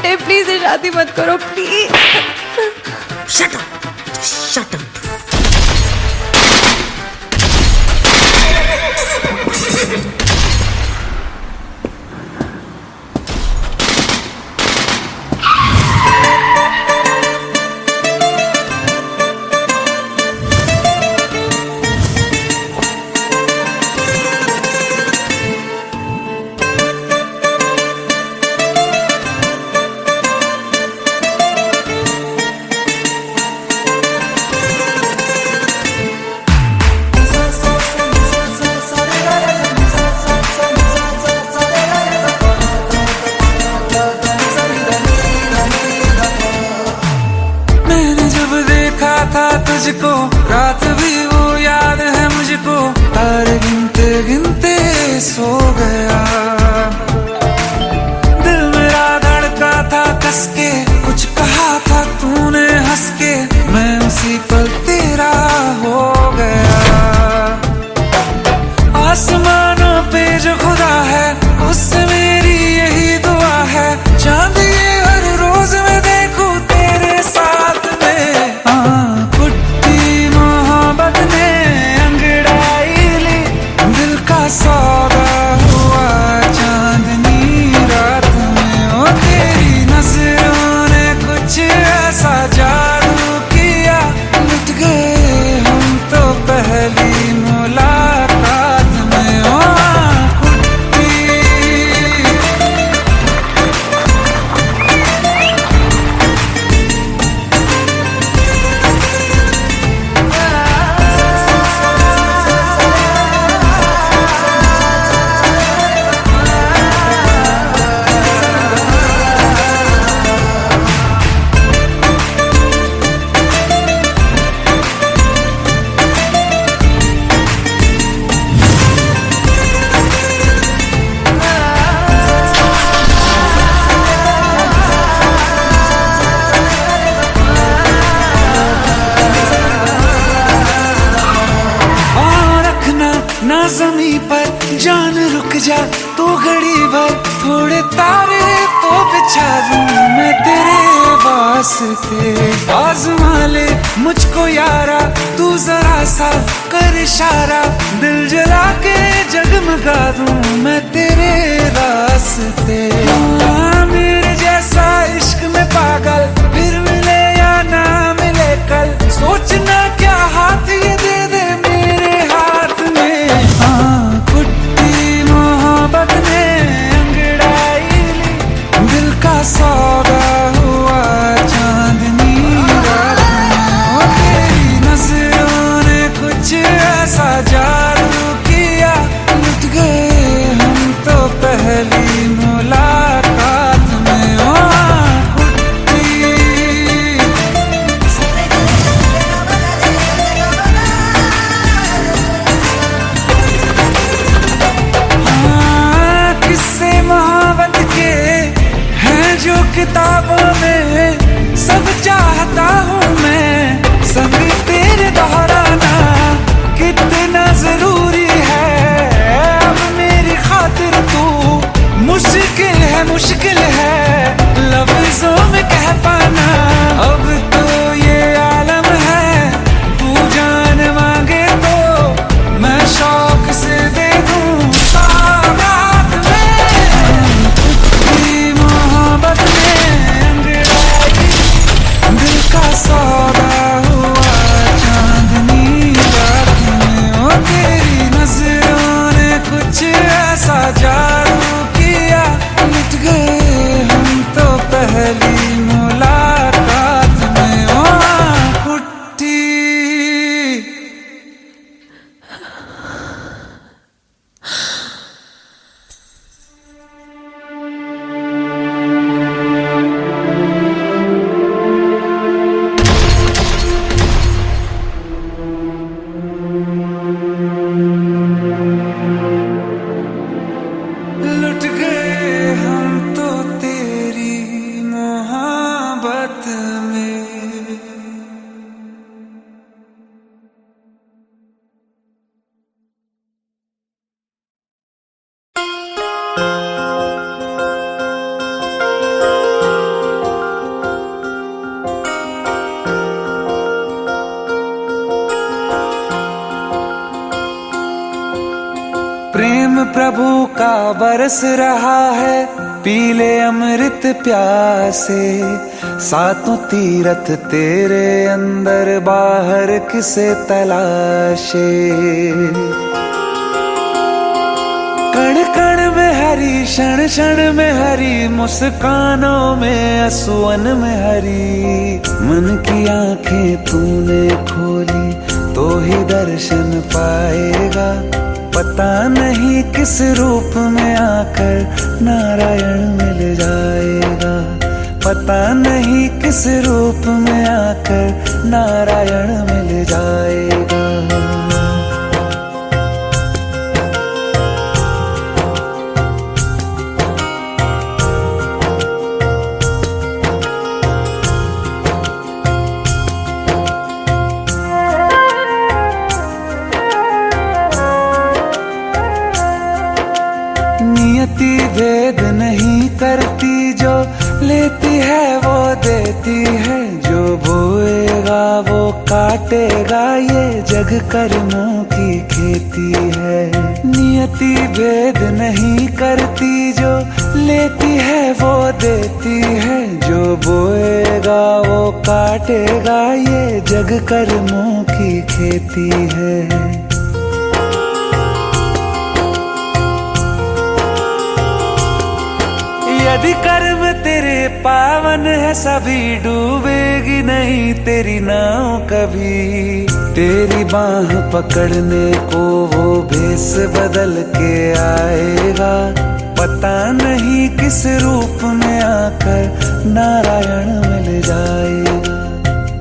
बेटे प्लीज ये शादी मत करो please. Shut up, shut up. तुझको रात भी वो याद है मुझको, तारे गिनते गिनते सो गया। दिल मेरा धड़का था कस के, कुछ कहा था तूने हंस के, मैं उसी पल तेरा हो गया। आसमानों पे जो खुदा है उससे मेरी यही दुआ है, चांद ये हर रोज मैं देखूं तेरे साथ में। सौदा हुआ चांदनी रात में, ओ तेरी नजरों ने कुछ ऐसा जादू किया, लुट गए हम तो पहली मुलाकात में। ओ ना ज़मीं पर जान रुक जा तू घड़ी भर, थोड़े तारे तो बिछा दूं मैं तेरे वास्ते। आज़मा ले मुझको यारा तू जरा सा कर इशारा, दिल जला के जगमगा दूं मैं तेरे रास्ते। मेरे जैसा इश्क में पागल फिर मिले या ना मिले कल, सोचना क्या हाथ ये दे दे मेरे हाथ में। कुट्टी मोहब्बत ने अंगड़ाई ली, दिल का सौदा हुआ चांदनी रात में, ओ तेरी नजरों ने कुछ ऐसा जादू किया, लुट गए हम तो पहली मुलाकात में। ओ किताबों में सब चाहता हूँ मैं, संग तेरे दोहराना कितना जरूरी है। अब मेरी खातिर तू मुश्किल है लफ्जों में कह पाना। अब तो ये आलम है तू जान मांगे तो मैं शौक से दे दूँ सौगात में। मोहब्बत दिल का सौदा हुआ चांदनी रात में, ओ तेरी नजरों ने कुछ ऐसा जादू किया, लुट गए प्रभु का बरस रहा है, पीले अमृत प्यासे। सातों तीरथ तेरे अंदर बाहर किसे तलाशे। कण कण में हरी, क्षण क्षण में हरी, मुस्कानों में असुवन में हरी। मन की आंखें तूने खोली तो ही दर्शन पाएगा। पता नहीं किस रूप में आकर नारायण मिल जाएगा। पता नहीं किस रूप में आकर नारायण मिल जाएगा। नियति भेद नहीं करती, जो लेती है वो देती है। जो बोएगा वो काटेगा, ये जग कर्मों की खेती है। नियति भेद नहीं करती, जो लेती है वो देती है। जो बोएगा वो काटेगा, ये जग कर्मों की खेती है। यदि कर्म तेरे पावन है, सभी डूबेगी नहीं तेरी नाव कभी। तेरी बाह पकड़ने को वो भेष बदल के आएगा। पता नहीं किस रूप में आकर नारायण मिल जाएगा।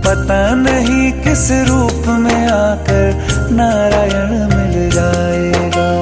पता नहीं किस रूप में आकर नारायण मिल जाएगा।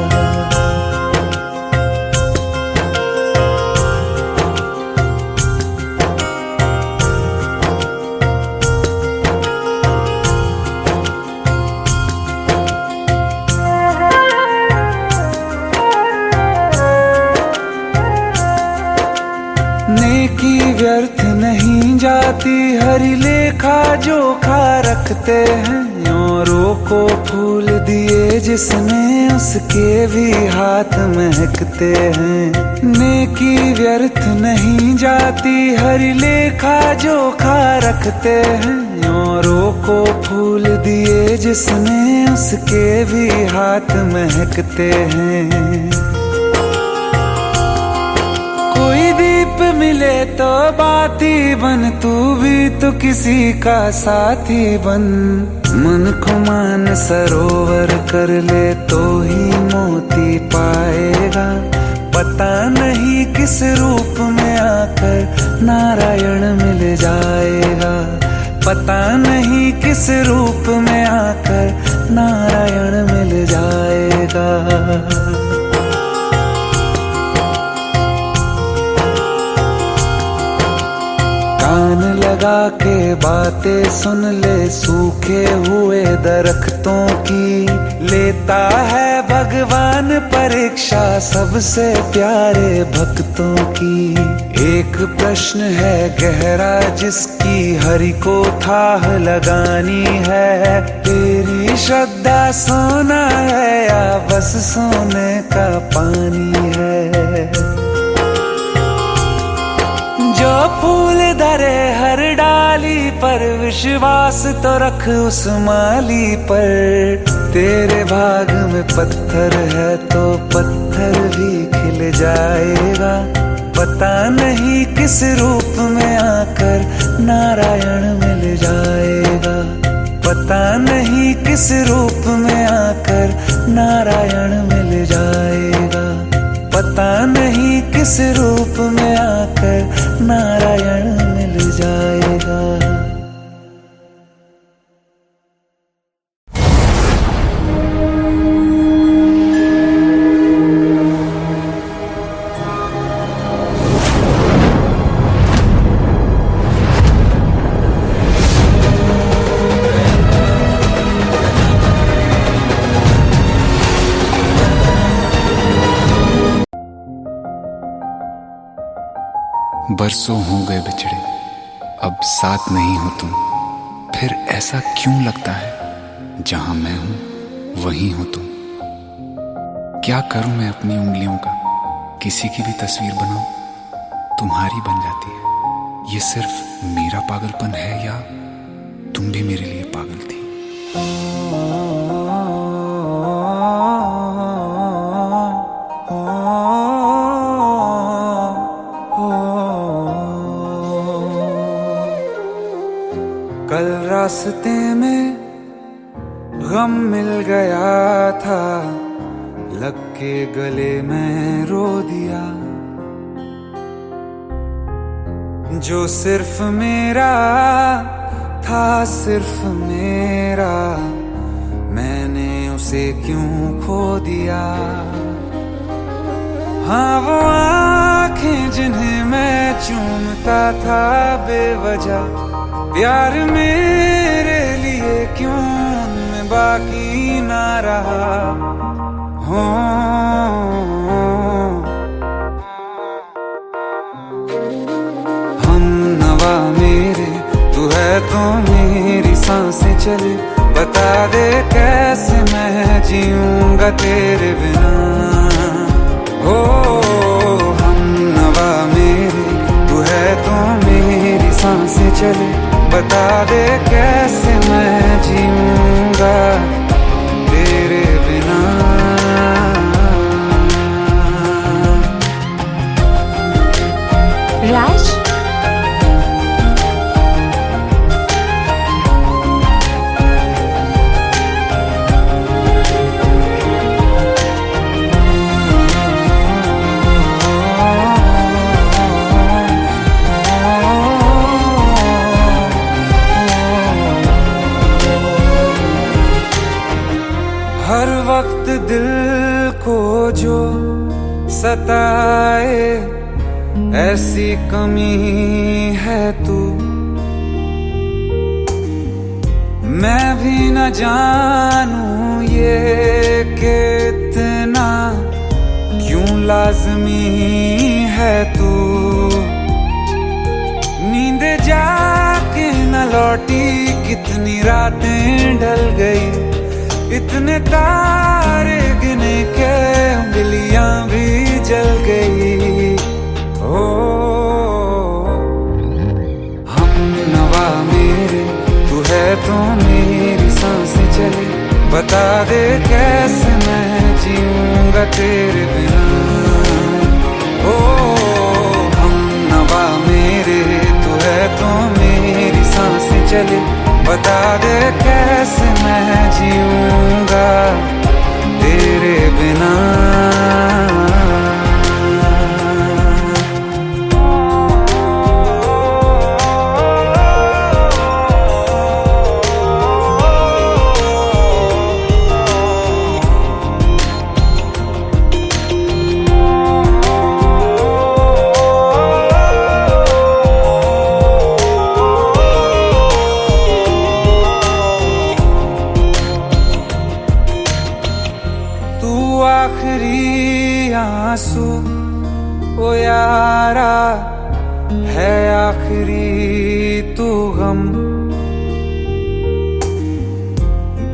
नेकी व्यर्थ नहीं जाती, हरि लेखा जोखा रखते हैं। औरों को फूल दिए जिसने, उसके भी हाथ महकते हैं। नेकी व्यर्थ नहीं जाती, हरि लेखा जोखा रखते हैं। औरों को फूल दिए जिसने, उसके भी हाथ महकते हैं। कोई दीप मिले तो बाती बन, तू भी तो किसी का साथी बन। मन को मान सरोवर कर ले तो ही मोती पाएगा। पता नहीं किस रूप में आकर नारायण मिल जाएगा। पता नहीं किस रूप में आकर नारायण मिल जाएगा। कान लगा के बातें सुन ले सूखे हुए दरख्तों की। लेता है भगवान परीक्षा सबसे प्यारे भक्तों की। एक प्रश्न है गहरा जिसकी हरि को थाह लगानी है। तेरी श्रद्धा सोना है या बस सोने का पानी है। जो फूल धरे हर डाली पर, विश्वास तो रख उस माली पर। तेरे भाग में पत्थर है तो पत्थर भी खिल जाएगा। पता नहीं किस रूप में आकर नारायण मिल जाएगा। पता नहीं किस रूप में आकर नारायण मिल जाएगा। पता नहीं किस रूप में आकर नारायण मिल जाएगा। बरसों हो गए बिछड़े, अब साथ नहीं हो तुम। फिर ऐसा क्यों लगता है, जहां मैं हूं वहीं हो तुम। क्या करूं मैं अपनी उंगलियों का, किसी की भी तस्वीर बनाऊं तुम्हारी बन जाती है। ये सिर्फ मेरा पागलपन है या तुम भी मेरे लिए पागल थी? कल रास्ते में गम मिल गया था, लग के गले में रो दिया। जो सिर्फ मेरा था, सिर्फ मेरा, मैंने उसे क्यों खो दिया। हाँ वो आंखें जिन्हें मैं चूमता था बेवजह, प्यार मेरे लिए क्यों उनमें बाकी ना रहा। हो हम नवा मेरे, तू है तो मेरी सांसें चले। बता दे कैसे मैं जीऊंगा तेरे बिना। हो हम नवा मेरे, तू है तो मेरी सांसें चले। बता दे कैसे मैं जीऊंगा तेरे बिना। राज, हर वक्त दिल को जो सताए, ऐसी कमी है तू। मैं भी न जानूं ये कि इतना क्यों लाज़मी है तू। नींद जाके न लौटी, कितनी रातें ढल गई। इतने तारे गिने के उंगलियां भी जल गई। ओ हम नवा मेरे, तू है तो मेरी सांसें चले। बता दे कैसे मैं जीऊंगा तेरे बिना। ओ हम नवा मेरे, तू है तो मेरी सांसें चले। बता दे कैसे मैं जीऊंगा तेरे बिना। आखिरी आंसू ओ यारा है, आखिरी तू गम।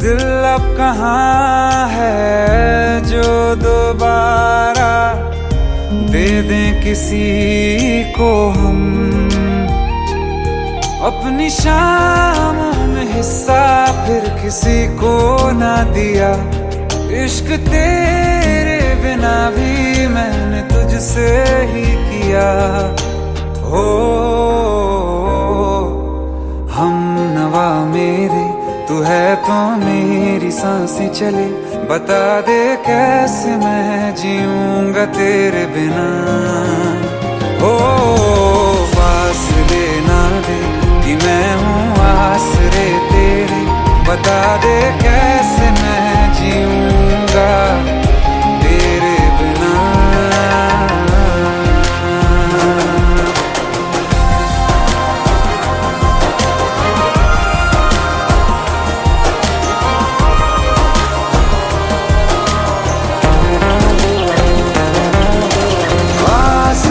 दिल अब कहाँ है जो दोबारा दे दें किसी को हम। अपनी शामों में हिस्सा फिर किसी को ना दिया। इश्क तेरे बिना भी मैंने तुझसे ही किया। हो हम नवा मेरे, तू है तो मेरी सांसें चले। बता दे कैसे मैं जीऊंगा तेरे बिना। हो फासले ना दे कि मैं हूँ आसरे तेरे। बता दे कैसे मैं जीऊंगा तेरे बिना। पास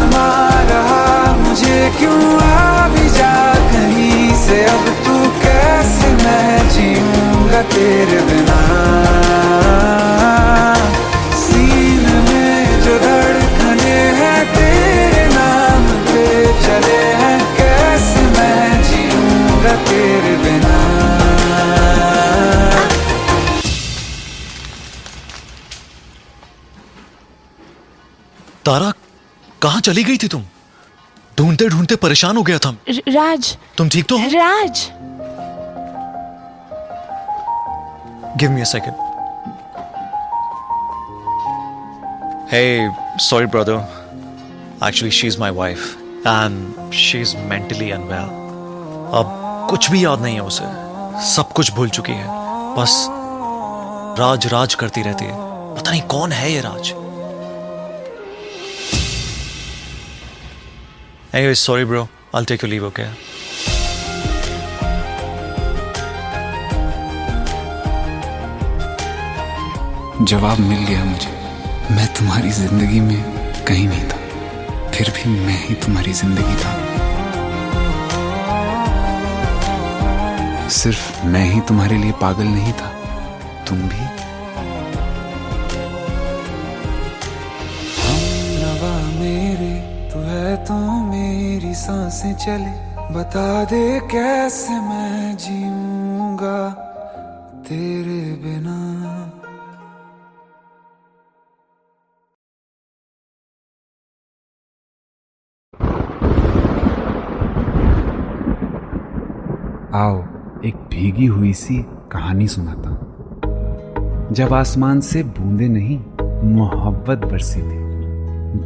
चली गई थी तुम? ढूंढते ढूंढते परेशान हो गया था। राज, तुम ठीक तो हो? Raj. Give me a second. Hey, sorry brother. Actually, she's my wife and she's mentally unwell. अब कुछ भी याद नहीं है उसे, सब कुछ भूल चुकी है। बस राज राज करती रहती है। पता नहीं कौन है ये राज। Anyway, sorry bro. I'll take your leave, okay? जवाब मिल गया मुझे। मैं तुम्हारी जिंदगी में कहीं नहीं था, फिर भी मैं ही तुम्हारी जिंदगी था। सिर्फ मैं ही तुम्हारे लिए पागल नहीं था, तुम भी। हमनवा मेरे तू है तो मेरी सांसें चले, बता दे कैसे मैं जीऊंगा तेरे बिना। आओ एक भीगी हुई सी कहानी सुनाता हूं। जब आसमान से बूंदे नहीं मोहब्बत बरसी थी,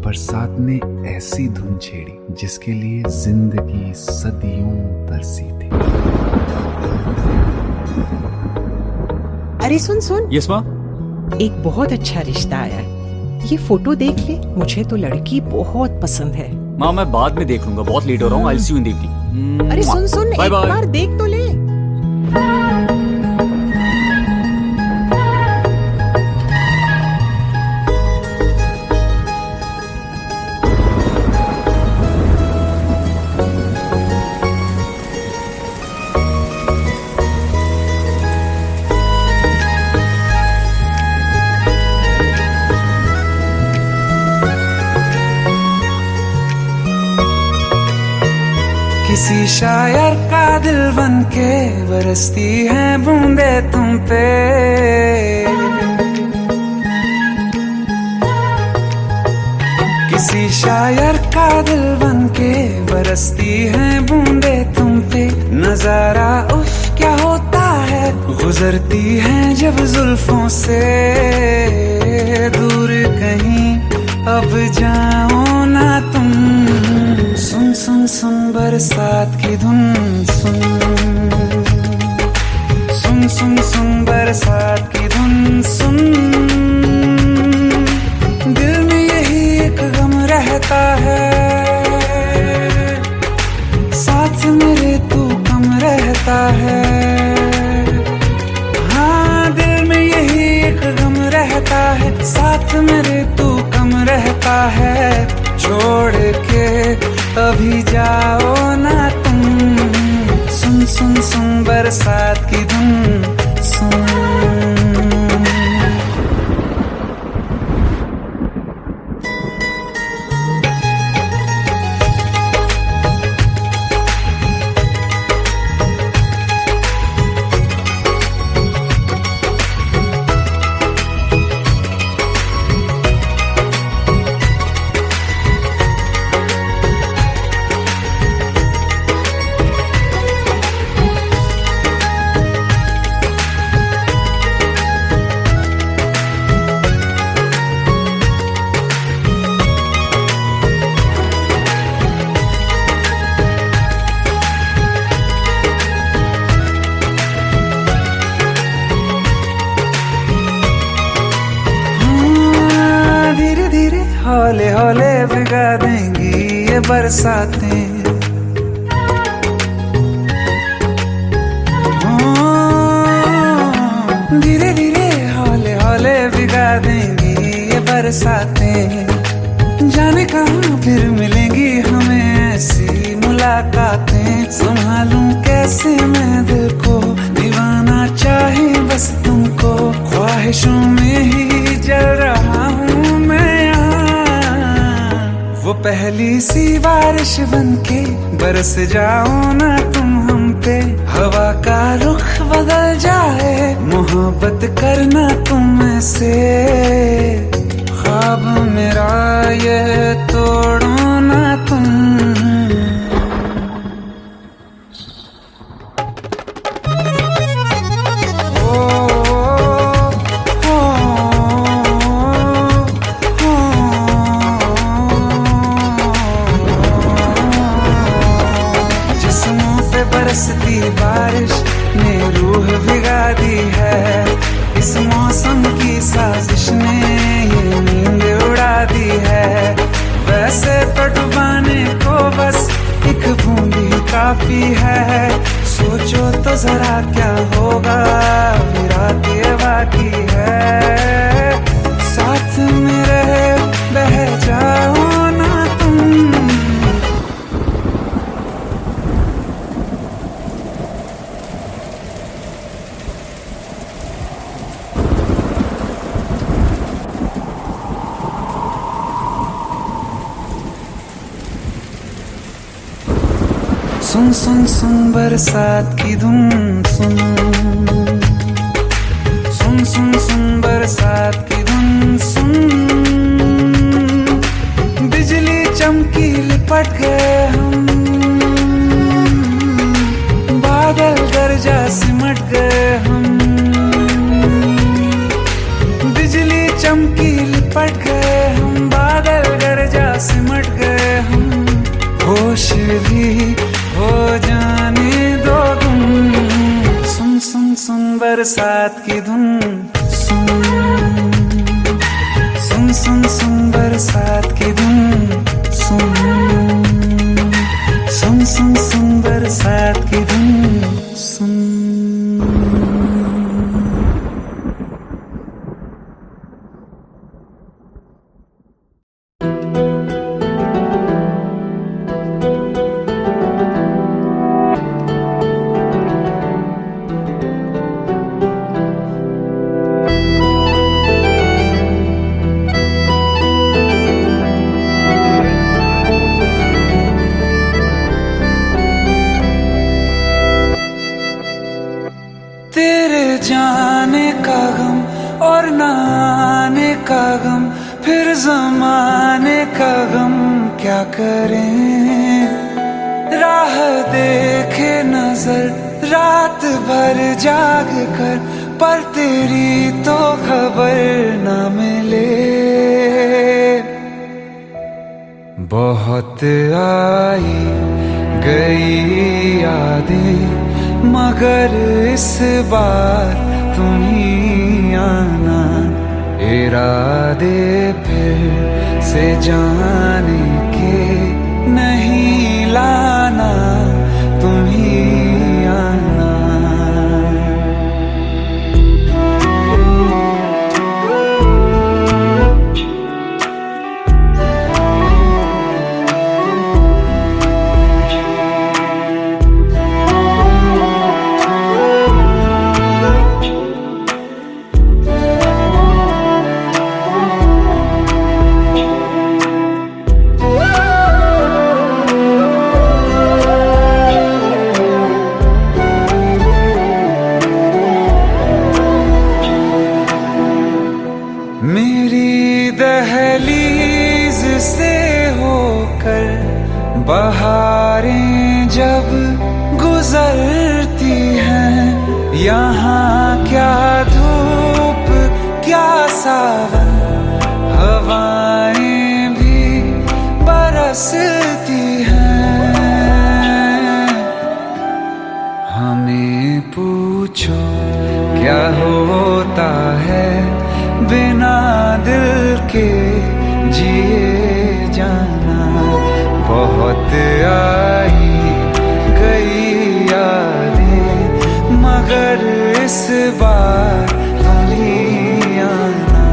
बरसात ने ऐसी धुन छेड़ी जिसके लिए जिंदगी सदियों तरसी थी। अरे सुन सुन, यस माँ। एक बहुत अच्छा रिश्ता आया है, ये फोटो देख ले। मुझे तो लड़की बहुत पसंद है। माँ मैं बाद में देख लूंगा, बहुत लेट हो रहा हूँ। I will see you in the evening. अरे सुन सुन, बाय एक बाय। बार देख तो ले। किसी शायर का दिल बन के बरसती है बूंदे तुम पे। किसी शायर का दिल बन के बरसती है बूंदे तुम पे। नजारा उफ क्या होता है, गुजरती है जब जुल्फों से। दूर कहीं अब जाओ ना तुम, सुन सुन सुन बरसात की धुन। सुन सुन सुन सुन बरसात की धुन। सुन दिल में यही एक गम रहता है, साथ मेरे तू कम रहता है। हाँ दिल में यही एक गम रहता है, साथ मेरे तू कम रहता है। छोड़ के अभी जाओ ना तुम, सुन सुन सुन बरसात की धुन। सुन हौले हौले भिगा देंगी ये बरसातें। धीरे धीरे हौले हौले भिगा देंगी ये बरसातें। जाने कहाँ फिर मिलेंगी हमें ऐसी मुलाकातें। संभालूं कैसे मैं दिल को, दीवाना चाहे बस तुमको। ख्वाहिशों में ही जल रहा हूँ मैं यहाँ। वो पहली सी बारिश बनके बरस जाओ ना तुम हम पे। हवा का रुख बदल जाए, मोहब्बत करना तुम से। ख्वाब मेरा ये तोड़ो बरसती बारिश ने रूह भिगा दी है, इस मौसम की साजिश ने ये नींद उड़ा दी है। वैसे तो डुबाने को बस एक बूंद ही काफी है, सोचो तो जरा क्या होगा, अभी रात ये बाकी है। साथ में रहे बह जाओ ना तुम, सुन सुन सुन बरसात की धुन, सुन सुन सुन सुन बरसात की धुन, सुन बिजली चमकी लिपट गए हम, बादल गरजा सिमट गए हम, बिजली चमकी लिपट गए हम, बादल गरजा सिमट गए हम। होश भी हो जाने दो तुम, सुन सुन सुन बरसात की धुन, सुन सुन सुन सुन बरसात की धुन, सुन सुन सुन सुन बरसात की धुन, सुन। तेरे जाने का गम और न आने का गम, फिर जमाने का गम क्या करें। राह देखे नजर रात भर जाग कर, पर तेरी तो खबर न मिले। बहुत आई गई यादें, मगर इस बार तुम ही आना, इरादे फिर से जाने के नहीं लाना, तुम ही आना। मेरी दहलीज से होकर बहारें जब गुजरती हैं, यहाँ क्या धूप क्या सावन, हवाएं भी बरसती हैं। हमें पूछो क्या होता है बिना दिल के जिए जाना। बहुत आई गई यादें, मगर इस बार तुम ही आना।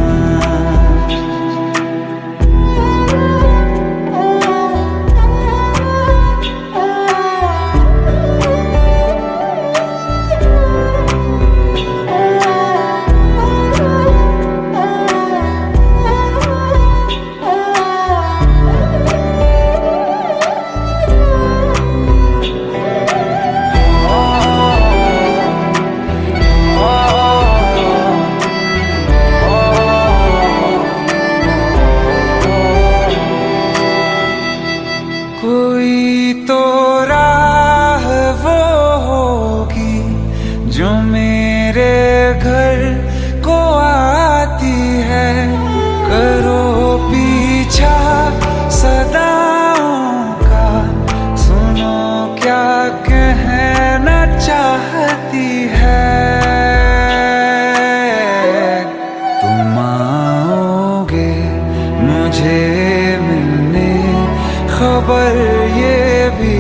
ये भी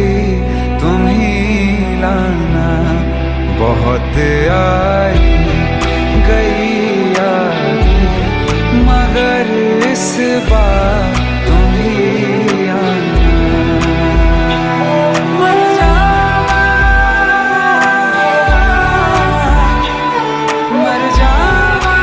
तुम ही लाना। बहुत आई गई यादें मगर इस बार तुम ही आना। मर जावा, मर जावा।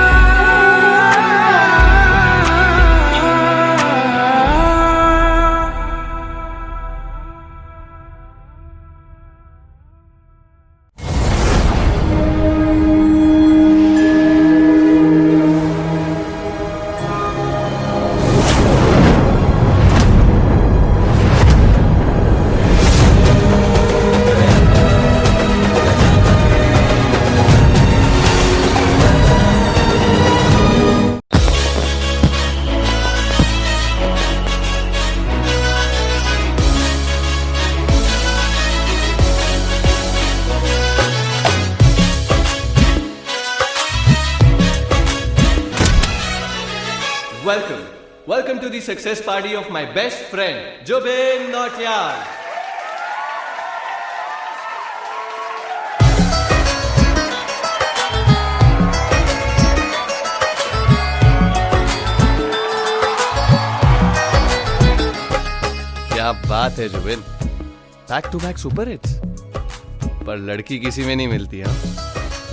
Welcome to the success party of my best friend, Jubin Nautiyal. क्या बात है Zubin, back to back super hits. पर लड़की किसी में नहीं मिलती। हाँ,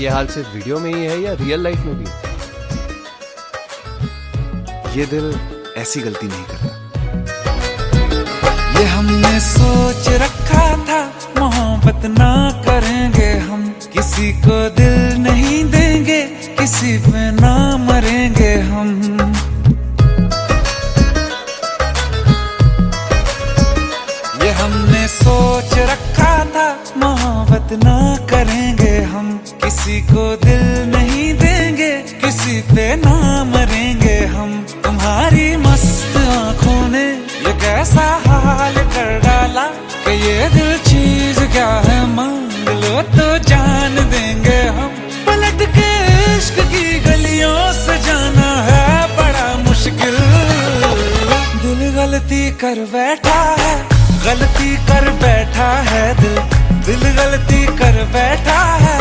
ये हाल सिर्फ वीडियो में ही है या रियल लाइफ में भी? ये दिल ऐसी गलती नहीं करता। ये हमने सोच रखा था मोहब्बत ना करेंगे हम, किसी को दिल नहीं देंगे, किसी पे ना मरेंगे हम। ये हमने सोच रखा था मोहब्बत ना करेंगे हम, किसी को दिल नहीं देंगे, किसी पे ना मरेंगे हम। तुम्हारी मस्त आंखों ने ये कैसा हाल कर डाला कि ये दिल चीज क्या है, मांग लो तो जान देंगे हम। पलट के इश्क की गलियों से जाना है बड़ा मुश्किल। दिल गलती कर बैठा है, गलती कर बैठा है दिल। दिल गलती कर बैठा है,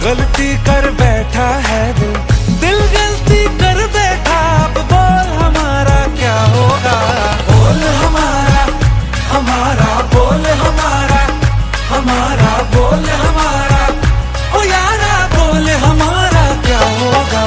गलती कर बैठा है दिल। दिल गलती कर बैठा, अब बोल हमारा क्या होगा। बोल हमारा, हमारा बोल हमारा, हमारा बोल हमारा। ओ यारा बोल हमारा क्या होगा।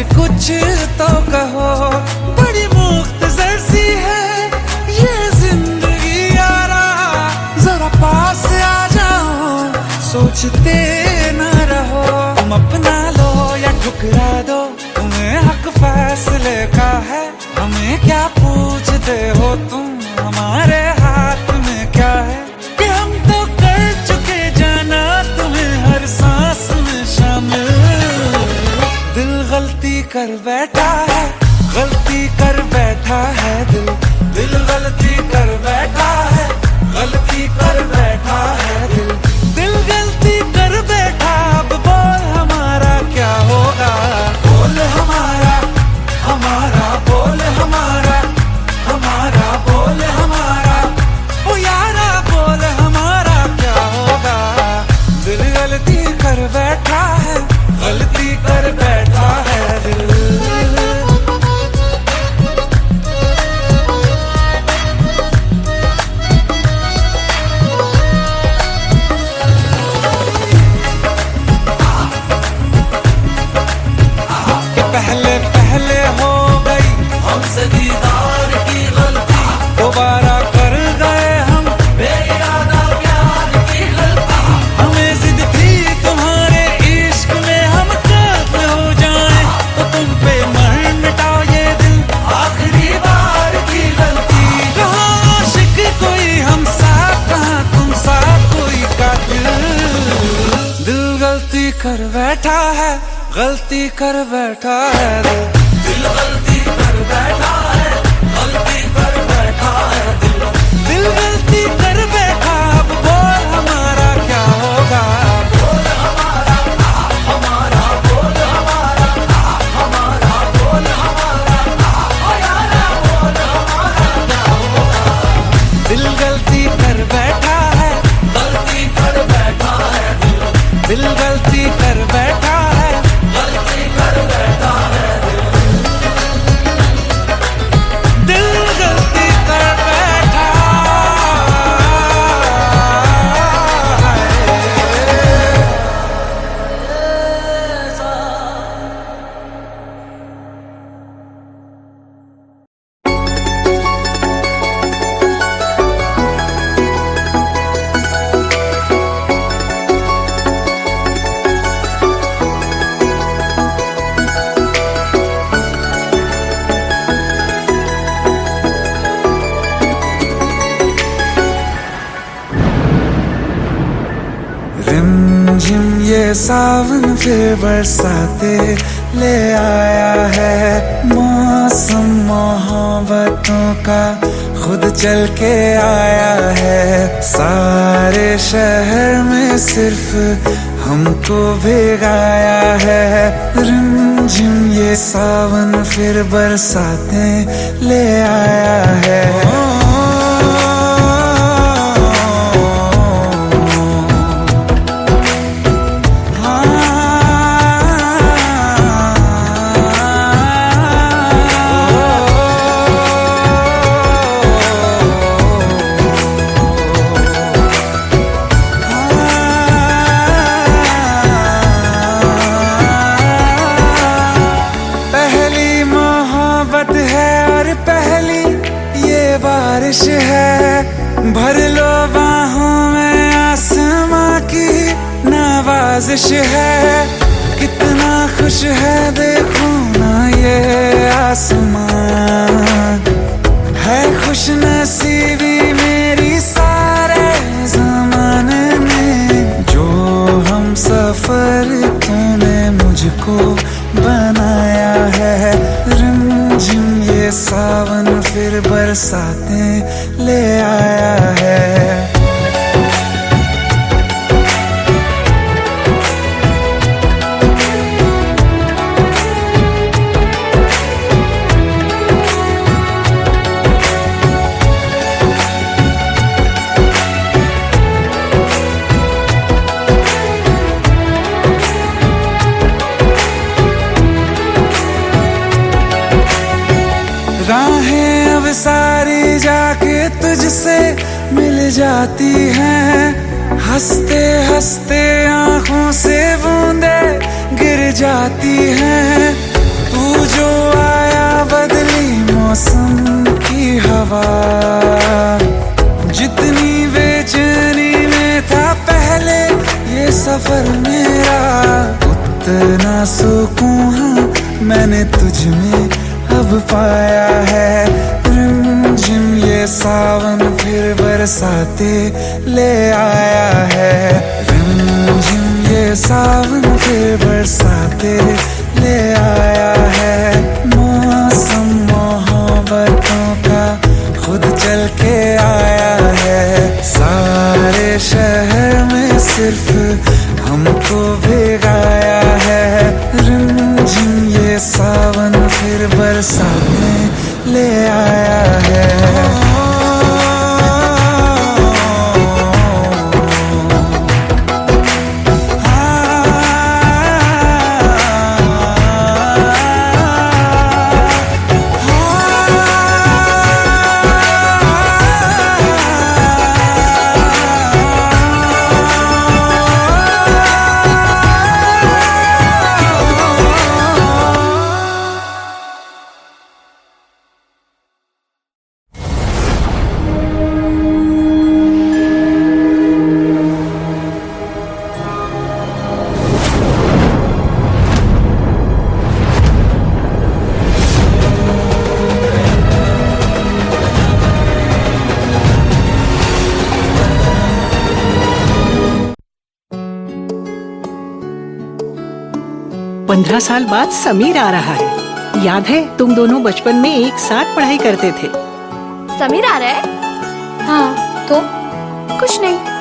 कुछ तो कहो, बड़ी मुख्तसर सी है ये जिंदगी यारा। जरा पास आ जाओ, सोचते न रहो। तुम अपना लो या ठुकरा दो, तुम्हें हक फैसले का है। हमें क्या पूछते हो तुम, हमारे हाथ में क्या है। कि हम तो कर चुके जाना तुम्हें हर सांस में शामिल। दिल गलती कर बैठा है, गलती कर बैठा है दिल। दिल गलती कर बैठा है, गलती कर बैठा है दिल। दिल गलती कर बैठा, अब बोल हमारा क्या होगा। बोल हमारा, हमारा बोल हमारा, हमारा बोल हमारा। ओ यारा बोल हमारा क्या होगा। दिल गलती कर बैठा है, गलती कर बैठा है दिल। कर बैठा है, गलती कर बैठा है दिल गलती कर बैठा है, गलती कर बैठा है दिल गलती कर बैठा। अब बोल हमारा क्या होगा, बोल हमारा हमारा बोल हमारा हमारा बोल हमारा ओ यारा बोल हमारा क्या होगा। दिल गलती कर बैठा है, गलती कर बैठा है दिल गलती कर बैठा है, गलती कर बैठा है दिल गलती कर बैठा रिमझिम ये सावन फिर बरसाते ले आया है, मौसम मोहब्बतों का खुद चल के आया है। सारे शहर में सिर्फ हमको भिगाया है, रिमझिम ये सावन फिर बरसाते ले आया है। बारिश है, भर लो बाहों में आसमां की नवाजिश है। कितना खुश है देखो ना ये आसमां, है खुश नसीबी मेरी सारे ज़माने में। जो हम सफर तूने मुझको बनाया है, रिमझिम ये सावन फिर बरसाते ले आया है। राहें अब सारी जाके तुझसे मिल जाती हैं, हंसते हंसते आंखों से बूंदे गिर जाती हैं। तू जो आया बदली मौसम की हवा, जितनी बेचैनी में था पहले ये सफर मेरा, उतना सुकून मैंने तुझ में अब पाया है। रिमझिम ये सावन फिर बरसाते ले आया है, रिमझिम ये सावन फिर बरसाते ले आया है। मौसम मोहब्बतों का खुद चल के आया है, सारे शहर में सिर्फ हमको भिगाया है। रिमझिम ये सावन फिर बरसाते ले आया है। 15 साल बाद समीर आ रहा है। याद है तुम दोनों बचपन में एक साथ पढ़ाई करते थे। समीर आ रहा है? हाँ तो कुछ नहीं।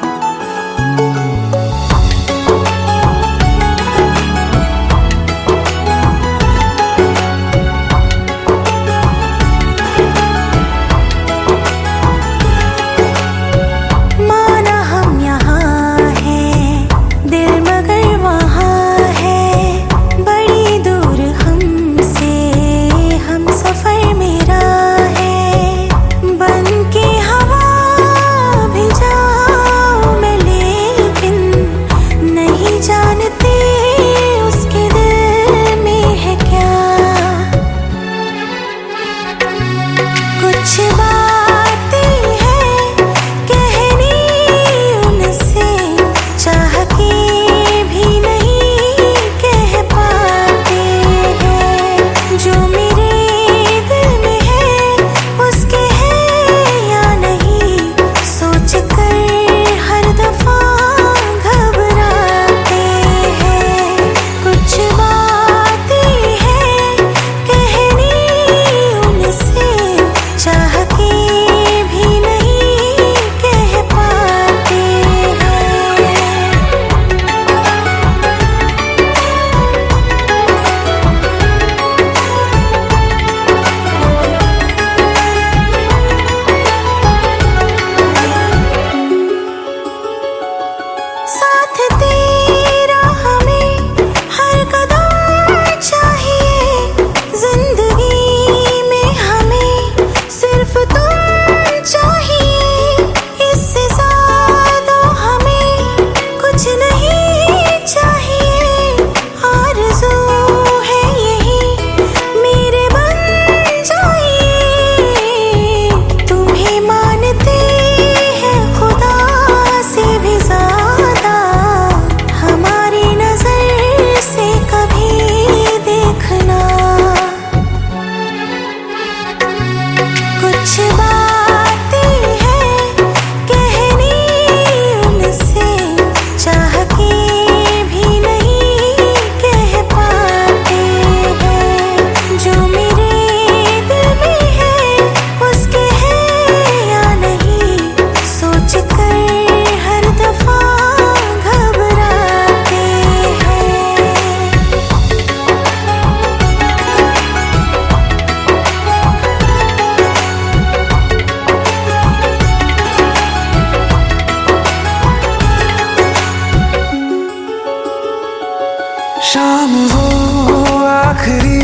शाम वो आखिरी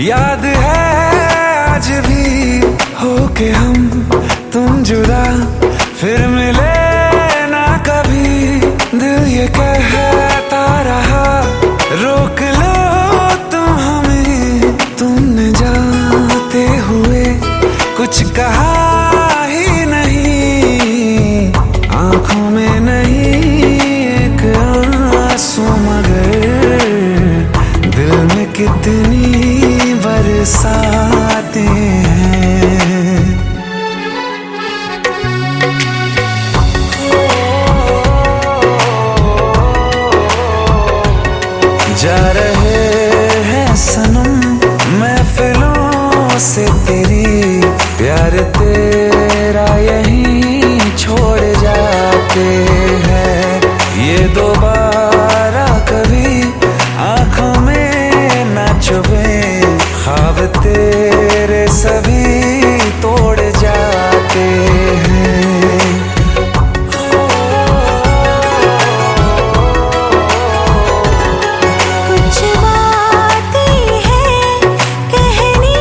याद है आज भी, हो के हम तुम जुदा फिर मिले ना कभी। दिल ये कहता रहा रोक लो तुम हमें, तुमने जाते हुए कुछ कहा ही नहीं। आंखों में नहीं एक आंसू मगर दिल में कितनी बरसाते हैं। जा रहे हैं सनम महफिलों से तेरी, प्यार तेरा यहीं छोड़ जाते हैं। ये दोबारा कभी आंखों में ना चुभे, ख्वाब तेरे सभी तोड़ जाते हैं। कुछ बातें हैं कहनी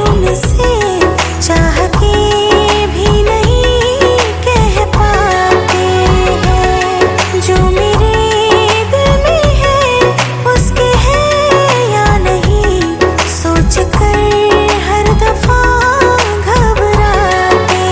उनसे, चाह के भी नहीं कह पाते हैं। जो मेरे दिल में है उसके है या नहीं, सोच कर हर दफा घबराते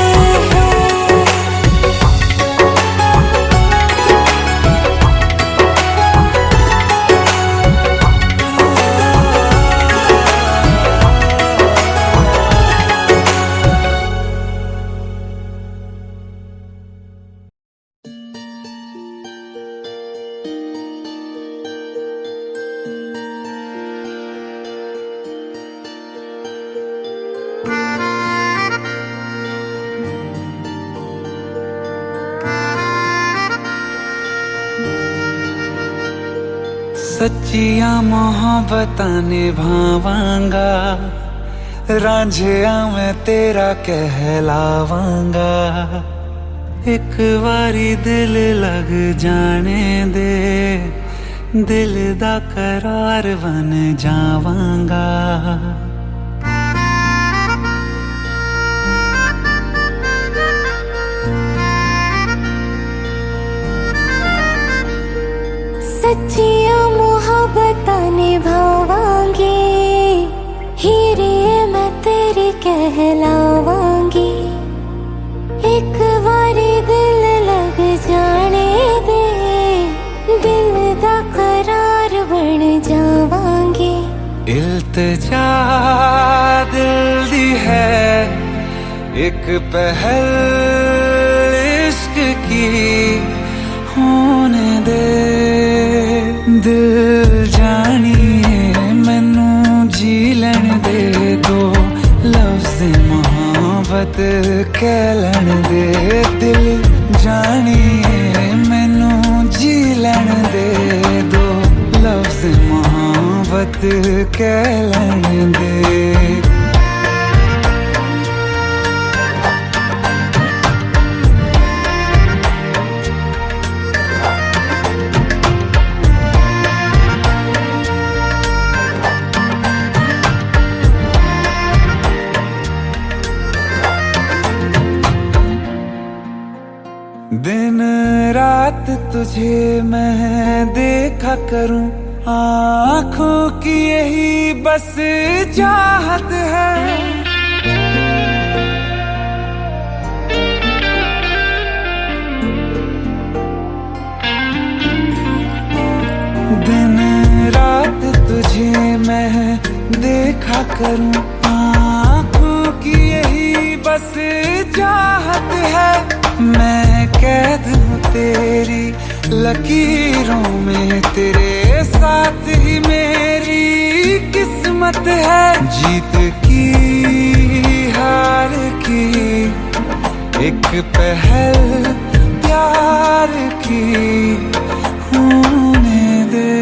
सच्चिया मोहब्बतां निभावांगा, रांझिया मैं तेरा कहलावांगा। एक बारी दिल लग जाने दे, दिल दा करार बन जावांगा। सच्चिया मोहब्बतां निभावांगी, हीरे मैं तेरी कहलावांगी। एक बारी दिल लग जाने दे, दिल दा करार बन जावांगी। इल्तिजा दिल दी है एक पहल इश्क की, होने दे दिल जानिए मैनू जी लैन दे। दो लफ्ज़ मोहब्बत कह लैन दे, दिल जानिए मैनू जी लैन दे। दो लफ्ज़ मोहब्बत कह लैन दे। दिन रात तुझे मैं देखा करूं, आँखों की यही बस चाहत है। दिन रात तुझे मैं देखा करूं, आँखों की यही बस चाहत है। मैं कैद हूँ तेरी लकीरों में, तेरे साथ ही मेरी किस्मत है। जीत की हार की एक पहल प्यार की, होने दे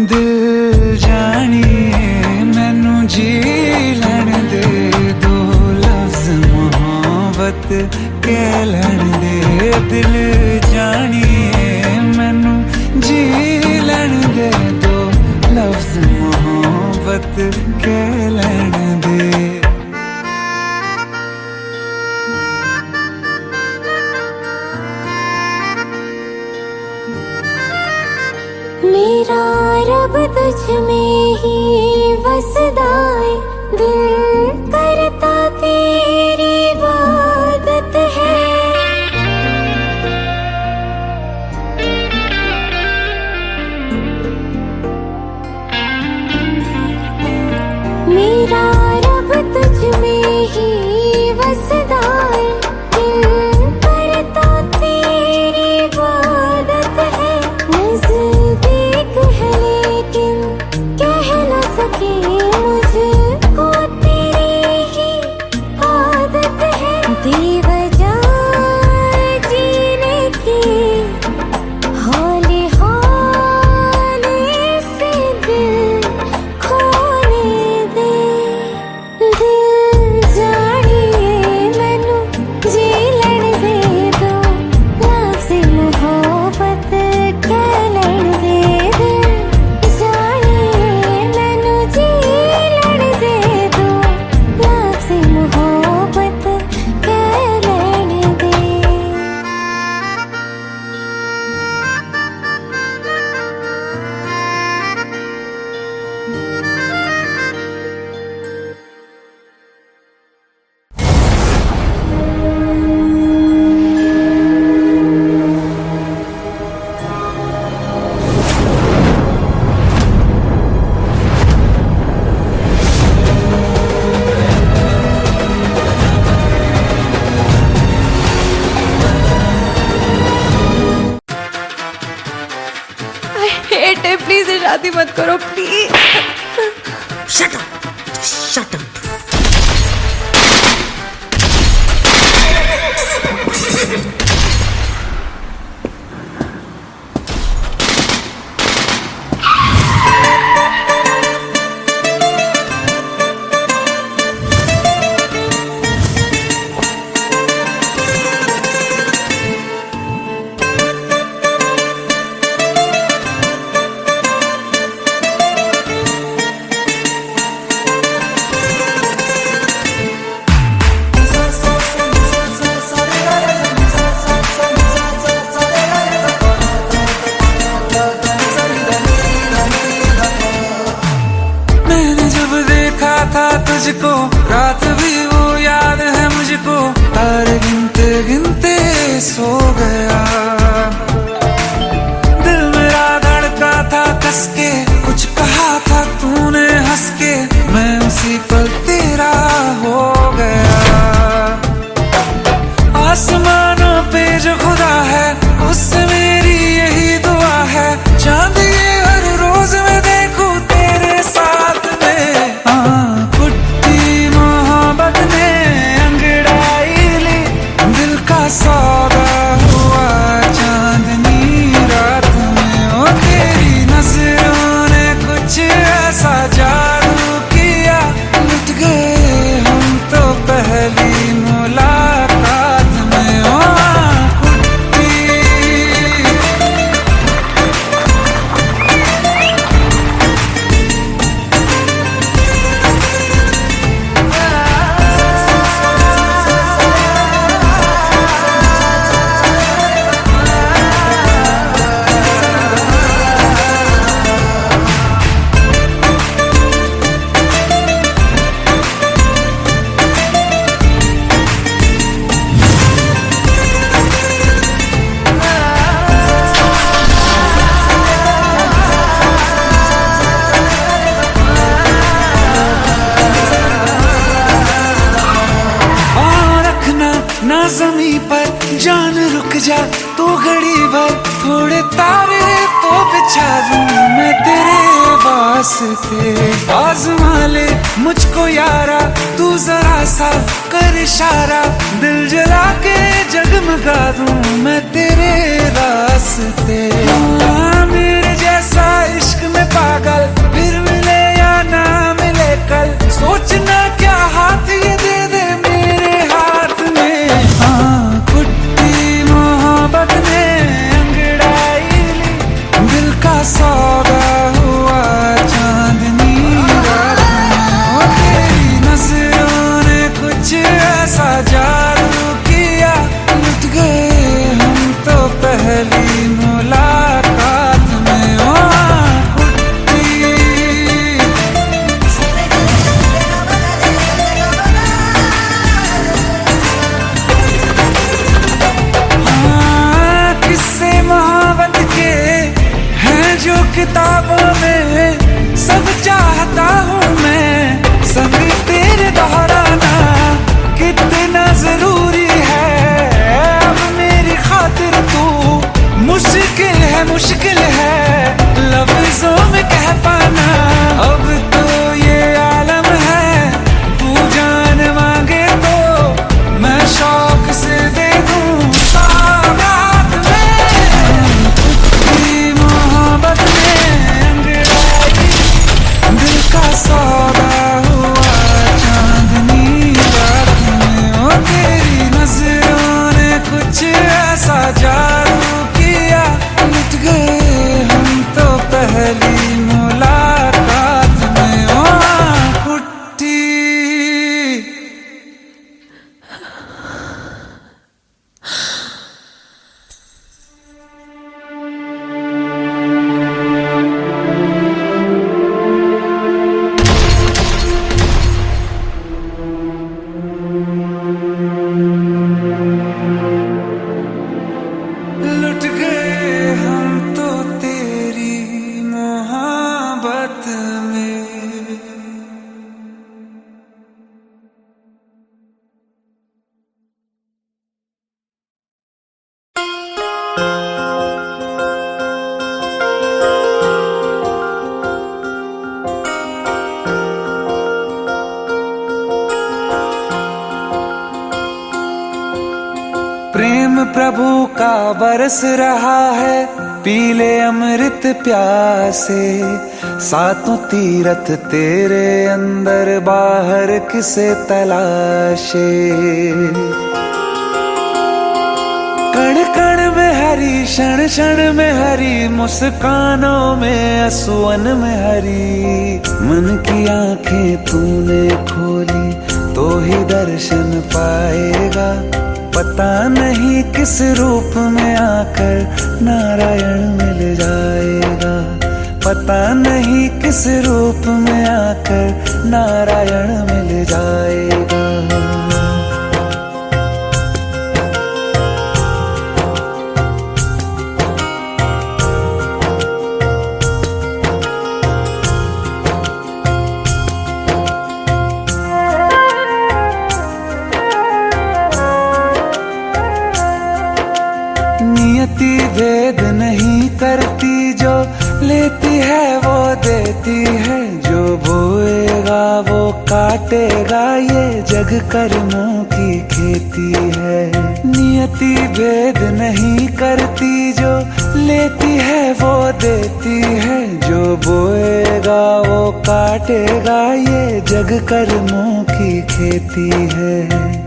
दिल जानिए मैनू जी लैन दे। दो लफ्ज़ मोहब्बत कह लैन दे, दिल जानिए मैनू जी लैन दे। दो लफ्ज़ मोहब्बत कह लैन दे। मेरा रब तुझ में ही वसदा है, दिल करता तेरी इबादत है। मेरा रब तुझ में ही वसदा है, दिल करता तेरी इबादत है। नज़दीक है लेकिन कह न सके, मुझको तेरी ही आदत है। बेवजह जीने की हौले हौले से दिल खोने दे। दिल जानिए मैनू जी लैन दे। दो लफ्ज़ मोहब्बत कह लैन दे। दिल जानिए मैनू जी लैन दे। दो लफ्ज़ मोहब्बत कह लैन दे। आई हेट है, प्लीज शादी मत करो please. Shut up! Shut up! तुझको, रात भी वो याद है मुझको, तारे गिनते गिनते सो गया। दिल मेरा धड़का था कस के, कुछ कहा था तूने हंस के, मैं उसी पल तेरा हो गया। आसमानों पे जो खुदा है, उससे मेरी यही दुआ है, चांद ये हर रोज मैं देखूं तेरे साथ में। कुट्टी मोहब्बत ने अंगड़ाई ली, दिल का सौदा हुआ चांदनी रात में। ओ तेरी नजरों ने कुछ ऐसा जादू किया, लुट गए हम तो पहली मुलाकात में। ओ ना ज़मीं पर जान रुक जा तू घड़ी भर, थोड़े तारे तो बिछा दूं मैं तेरे वास्ते। आज़मा ले मुझको यारा, तू जरा सा कर इशारा, दिल जला के जगमगा दूं मैं तेरे रास्ते। मेरे जैसा इश्क में पागल फिर मिले या ना मिले कल, सोचना क्या हाथ ये दे दे मेरे हाथ में। कुट्टी मोहब्बत ने अंगड़ाई ली, दिल का सौदा हुआ चांदनी रात में। ओ तेरी नजरों ने कुछ ऐसा जादू किया, लुट गए हम तो पहली मुलाकात में। ओ किताबों में सब चाहता हूँ मैं, संग तेरे दोहराना कितना जरूरी है। अब मेरी खातिर तू मुश्किल है लफ्जों में कह पाना। अब तो ये आलम है, तू जान मांगे तो मैं शौक से दे दूँ सौगात में। मोहब्बत दिल का सौदा हुआ चांदनी रात में। ओ तेरी नजरों ने कुछ ऐसा जादू किया, लुट गए हम तो पहली मुलाकात में। ओ कुट्टी लुट गए हम तो तेरी मोहब्बत में। प्रेम प्रभु का बरस रहा है, पीले अमृत प्यासे। सातों तीरथ तेरे अंदर बाहर किसे तलाशे। कण कण में हरी, क्षण क्षण में हरी, मुस्कानों में असुवन में हरी। मन की आंखें तूने खोली तो ही दर्शन पाएगा, पता नहीं किस रूप में आकर नारायण मिल जाएगा। पता नहीं किस रूप में आकर नारायण मिल जाएगा। नियति भेद नहीं करती, जो लेती है वो देती है, जो बोएगा वो काटेगा, ये जग कर्मों की खेती है। नियति भेद नहीं करती, जो लेती है वो देती है, जो बोएगा वो काटेगा, ये जग कर्मों की खेती है।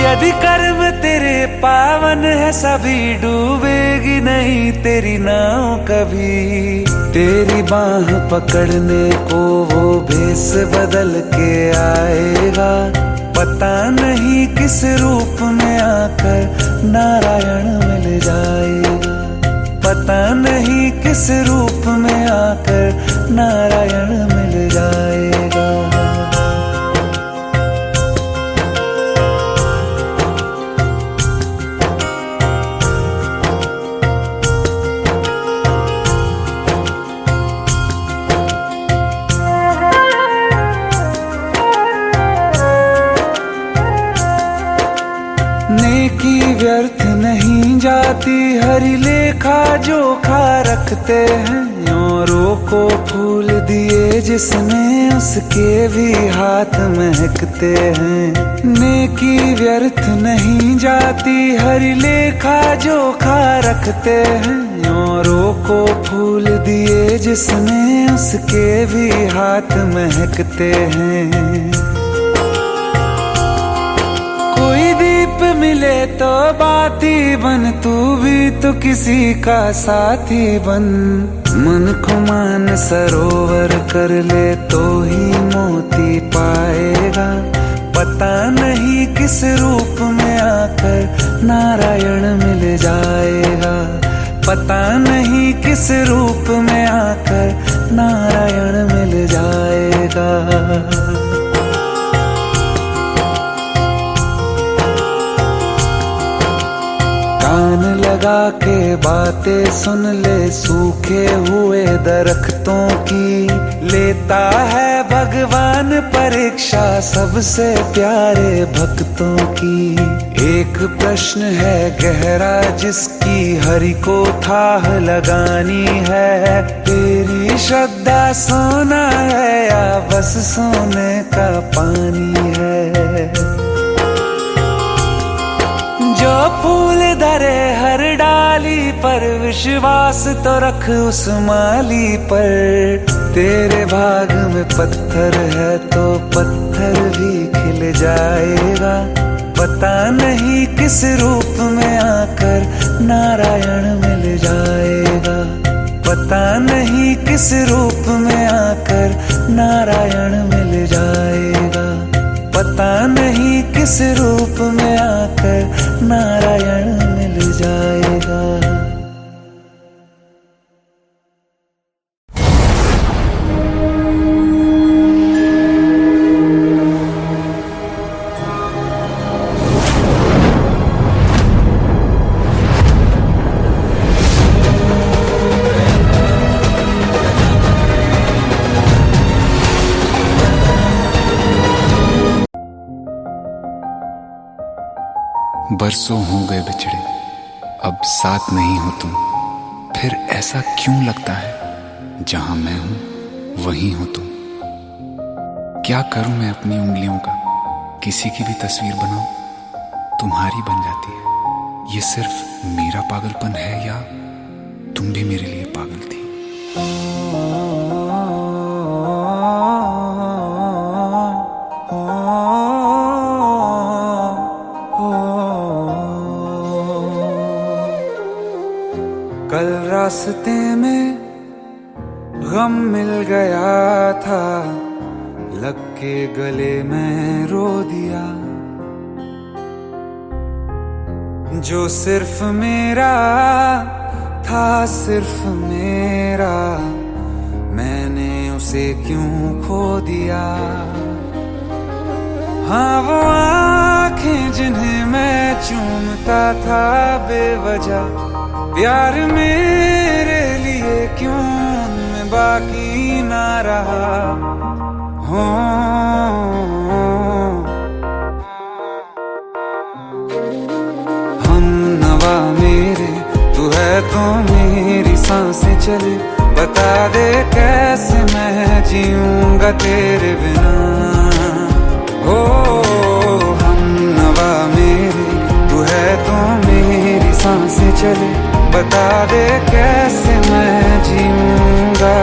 यदि कर्म तेरे पावन है, सभी डूबेगी नहीं तेरी नाव कभी। तेरी बाह पकड़ने को वो भेष बदल के आएगा, पता नहीं किस रूप में आकर नारायण मिल जाएगा। पता नहीं किस रूप में आकर नारायण मिल जाएगा। नेकी व्यर्थ नहीं जाती, हरि लेखा जोखा रखते हैं। औरों को फूल दिए जिसने, उसके भी हाथ महकते हैं। नेकी व्यर्थ नहीं जाती, हरि लेखा जोखा रखते हैं। औरों को फूल दिए जिसने, उसके भी हाथ महकते हैं। कोई दीप मिले तो बाती बन, तू भी तो किसी का साथी बन। मन को मान सरोवर कर ले तो ही मोती पाएगा। पता नहीं किस रूप में आकर नारायण मिल जाएगा। पता नहीं किस रूप में आकर नारायण मिल जाएगा। कान लगा के बातें सुन ले सूखे हुए दरख्तों की। लेता है भगवान परीक्षा सबसे प्यारे भक्तों की। एक प्रश्न है गहरा जिसकी हरि को थाह लगानी है। तेरी श्रद्धा सोना है या बस सोने का पानी है। जो फूल धरे हर डाली पर, विश्वास तो रख उस माली पर। तेरे भाग में पत्थर है तो पत्थर भी खिल जाएगा। पता नहीं किस रूप में आकर नारायण मिल जाएगा। पता नहीं किस रूप में आकर नारायण मिल जाएगा। पता नहीं किस रूप में आकर नारायण मिल जाएगा। बरसों हो गए बिछड़े, अब साथ नहीं हो तुम। फिर ऐसा क्यों लगता है जहां मैं हूं वहीं हो तुम। क्या करूं मैं अपनी उंगलियों का, किसी की भी तस्वीर बनाऊं तुम्हारी बन जाती है। ये सिर्फ मेरा पागलपन है या तुम भी मेरे लिए पागल थी। कल रास्ते में गम मिल गया था, लग के गले में रो दिया। जो सिर्फ मेरा था, सिर्फ मेरा, मैंने उसे क्यों खो दिया। हाँ वो आंखें जिन्हें मैं चूमता था बेवजह, प्यार मेरे लिए क्यों उनमें बाकी ना रहा। हो हम नवा मेरे, तू है तो मेरी सांसें चले, बता दे कैसे मैं जीऊंगा तेरे बिना। हो हम नवा मेरे, तू है तो मेरी सांसें चले, बता दे कैसे मैं जीऊंगा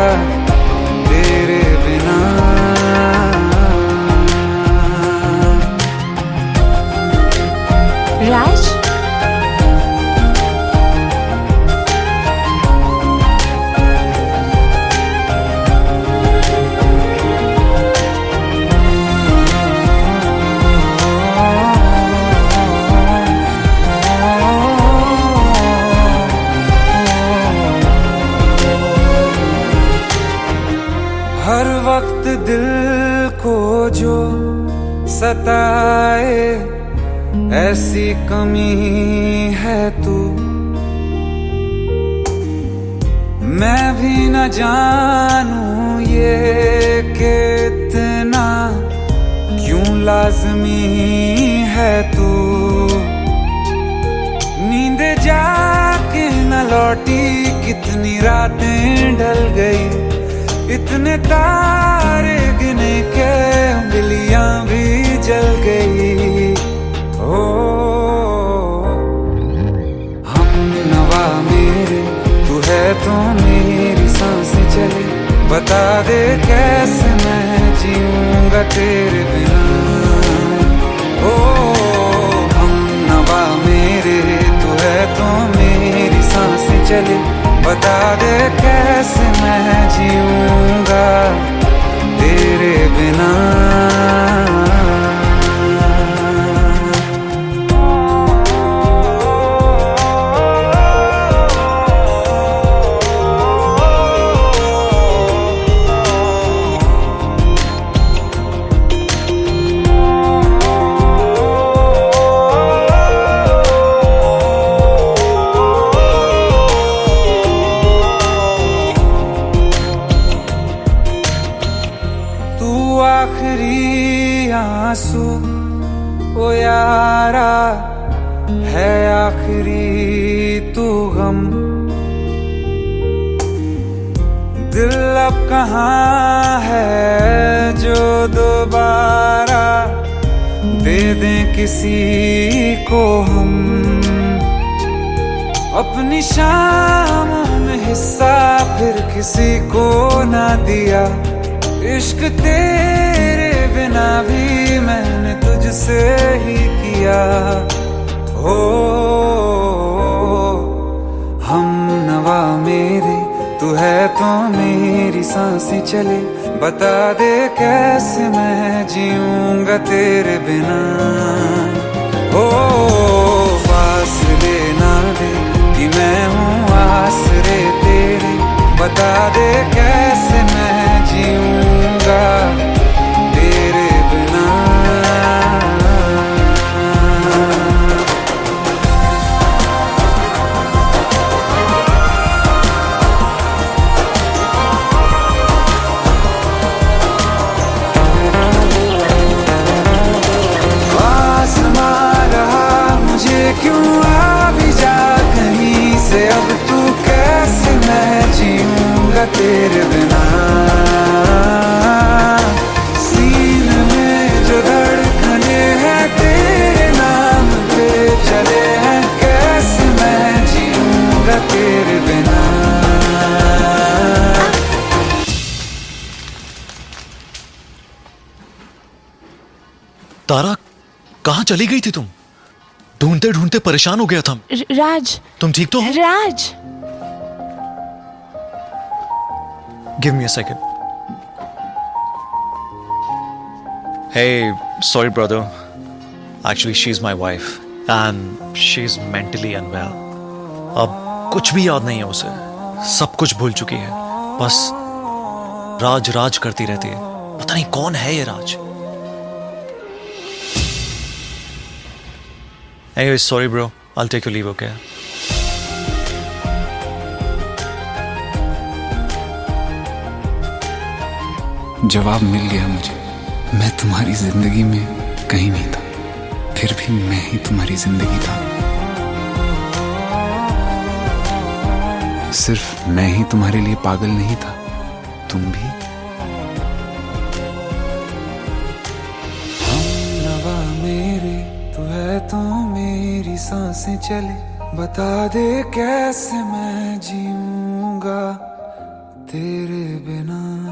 तेरे बिना। राज, हर वक्त दिल को जो सताए, ऐसी कमी है तू, मैं भी न जानूं ये कि इतना क्यों लाज़मी है तू। नींद जाके न लौटी, कितनी रातें ढल गई, इतने तारे गिने के उंगलियां भी जल गई। ओ हम नवा मेरे, तू है तो मेरी सांसें चले, बता दे कैसे मैं जीऊंगा तेरे बिना। ओ हम नवा मेरे, तू है तो मेरी सांसें चले, बता दे कैसे मैं जीऊंगा तेरे बिना। आखिरी आंसू ओ यारा है, आखिरी तू गम, दिल अब कहाँ है जो दोबारा दे दें किसी को हम। अपनी शामों में हिस्सा फिर किसी को ना दिया, इश्क तेरे बिना भी मैंने तुझसे ही किया। हो हम नवा मेरे, तू है तो मेरी सांसें चले, बता दे कैसे मैं जीऊंगा तेरे बिना। हो फासले ना दे कि मैं हूँ आसरे तेरे, बता दे कैसे मैं जीऊंगा तेरे बिना। आसमां रहा मुझे क्यों, आ भी जा कहीं से, अब तू कैसे मैं जीऊंगा तेरे बिना। सीने में जो धड़कने हैं तेरे नाम पे चले हैं, कैसे मैं जीऊंगा तेरे बिना। तारा, कहाँ चली गई थी तुम? ढूंढते ढूंढते परेशान हो गया था। राज, तुम ठीक तो हो? Raj, give me a second. Hey, sorry brother. Actually, she's my wife. And she is mentally unwell. अब कुछ भी याद नहीं है उसे, सब कुछ भूल चुकी है. बस राज राज करती रहती है. पता नहीं कौन है ये राज. Anyway, sorry bro, I'll take your leave, okay? जवाब मिल गया मुझे. मैं तुम्हारी जिंदगी में कहीं नहीं था, फिर भी मैं ही तुम्हारी जिंदगी था. सिर्फ मैं ही तुम्हारे लिए पागल नहीं था, तुम भी. हमनवा मेरे तू है तो मेरी सांसें चले. बता दे कैसे मैं जीऊंगा तेरे बिना.